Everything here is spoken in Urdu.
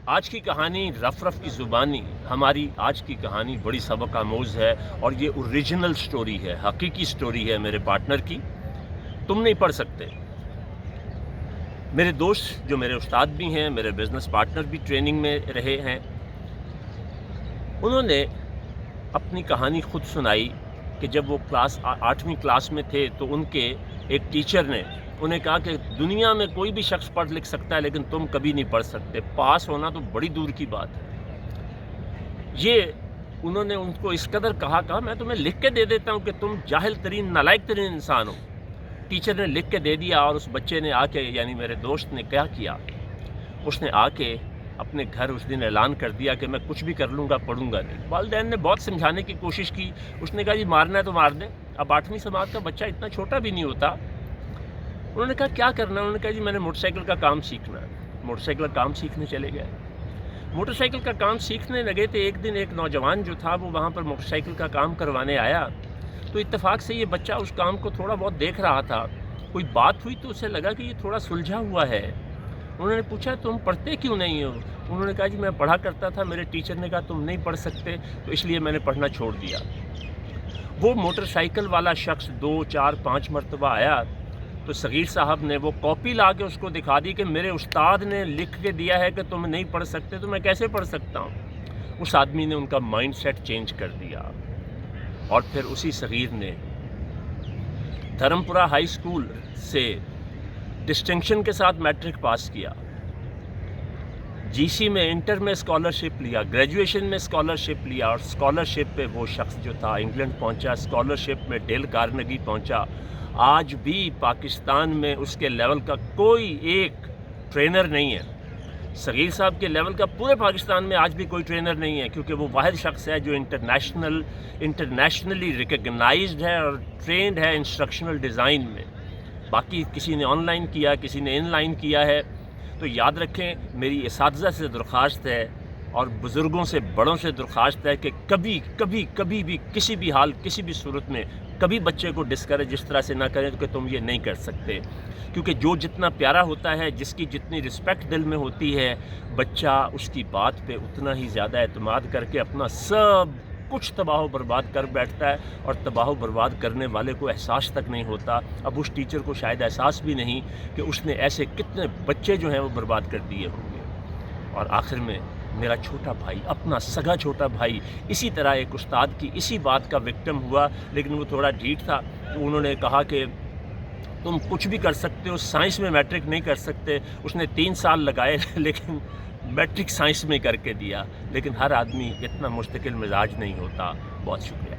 آج کی کہانی رف رف کی زبانی، ہماری آج کی کہانی بڑی سبق آموز ہے اور یہ اوریجنل سٹوری ہے، حقیقی سٹوری ہے میرے پارٹنر کی. تم نہیں پڑھ سکتے. میرے دوست جو میرے استاد بھی ہیں، میرے بزنس پارٹنر بھی ٹریننگ میں رہے ہیں، انہوں نے اپنی کہانی خود سنائی کہ جب وہ 8ویں کلاس میں تھے تو ان کے ایک ٹیچر نے انہیں کہا کہ دنیا میں کوئی بھی شخص پڑھ لکھ سکتا ہے لیکن تم کبھی نہیں پڑھ سکتے، پاس ہونا تو بڑی دور کی بات ہے. یہ انہوں نے ان کو اس قدر کہا میں تمہیں لکھ کے دے دیتا ہوں کہ تم جاہل ترین نالائق ترین انسان ہو. ٹیچر نے لکھ کے دے دیا اور اس بچے نے آ کے، یعنی میرے دوست نے کیا کیا، اس نے آ کے اپنے گھر اس دن اعلان کر دیا کہ میں کچھ بھی کر لوں گا، پڑھوں گا نہیں. والدین نے بہت سمجھانے کی کوشش کی. اس نے کہا جی مارنا ہے تو مار دیں. اب 8ویں سماعت کا بچہ اتنا چھوٹا بھی نہیں ہوتا. انہوں نے کہا کیا کرنا ہے؟ انہوں نے کہا جی میں نے موٹر سائیکل کا کام سیکھنا ہے. موٹر سائیکل کا کام سیکھنے چلے گئے. موٹر سائیکل کا کام سیکھنے لگے تھے. ایک دن ایک نوجوان جو تھا وہ وہاں پر موٹر سائیکل کا کام کروانے آیا تو اتفاق سے یہ بچہ اس کام کو تھوڑا بہت دیکھ رہا تھا. کوئی بات ہوئی تو اسے لگا کہ یہ تھوڑا سلجھا ہوا ہے. انہوں نے پوچھا تم پڑھتے کیوں نہیں ہو؟ انہوں نے کہا جی میں پڑھا کرتا تھا، میرے ٹیچر نے کہا تم نہیں پڑھ سکتے تو اس لیے میں نے پڑھنا چھوڑ دیا. وہ موٹر سائیکل والا شخص 2 4 5 مرتبہ آیا تو صغیر صاحب نے وہ کاپی لا کے اس کو دکھا دی کہ میرے استاد نے لکھ کے دیا ہے کہ تم نہیں پڑھ سکتے تو میں کیسے پڑھ سکتا ہوں. اس آدمی نے ان کا مائنڈ سیٹ چینج کر دیا اور پھر اسی صغیر نے دھرمپورہ ہائی اسکول سے ڈسٹنکشن کے ساتھ میٹرک پاس کیا. جی سی میں انٹر میں اسکالرشپ لیا، گریجویشن میں اسکالرشپ لیا اور اسکالرشپ پہ وہ شخص جو تھا انگلینڈ پہنچا. اسکالرشپ میں ڈیل کارنگی پہنچا. آج بھی پاکستان میں اس کے لیول کا کوئی ایک ٹرینر نہیں ہے. صغیر صاحب کے لیول کا پورے پاکستان میں آج بھی کوئی ٹرینر نہیں ہے کیونکہ وہ واحد شخص ہے جو انٹرنیشنلی ریکگنائزڈ ہے اور ٹرینڈ ہے انسٹرکشنل ڈیزائن میں. باقی کسی نے آن لائن کیا، کسی نے ان لائن کیا ہے. تو یاد رکھیں میری اساتذہ سے درخواست ہے اور بزرگوں سے بڑوں سے درخواست ہے کہ کبھی بھی کسی بھی حال کسی بھی صورت میں کبھی بچے کو ڈسکریج اس طرح سے نہ کریں کہ تم یہ نہیں کر سکتے. کیونکہ جو جتنا پیارا ہوتا ہے، جس کی جتنی رسپیکٹ دل میں ہوتی ہے، بچہ اس کی بات پہ اتنا ہی زیادہ اعتماد کر کے اپنا سب کچھ تباہ و برباد کر بیٹھتا ہے اور تباہ و برباد کرنے والے کو احساس تک نہیں ہوتا. اب اس ٹیچر کو شاید احساس بھی نہیں کہ اس نے ایسے کتنے بچے جو ہیں وہ برباد کر دیے ہوں گے. اور آخر میں میرا چھوٹا بھائی، اپنا سگا چھوٹا بھائی، اسی طرح ایک استاد کی اسی بات کا وکٹم ہوا، لیکن وہ تھوڑا ڈھیٹ تھا. انہوں نے کہا کہ تم کچھ بھی کر سکتے ہو، سائنس میں میٹرک نہیں کر سکتے. اس نے 3 سال لگائے لیکن میٹرک سائنس میں کر کے دیا. لیکن ہر آدمی اتنا مستقل مزاج نہیں ہوتا. بہت شکریہ.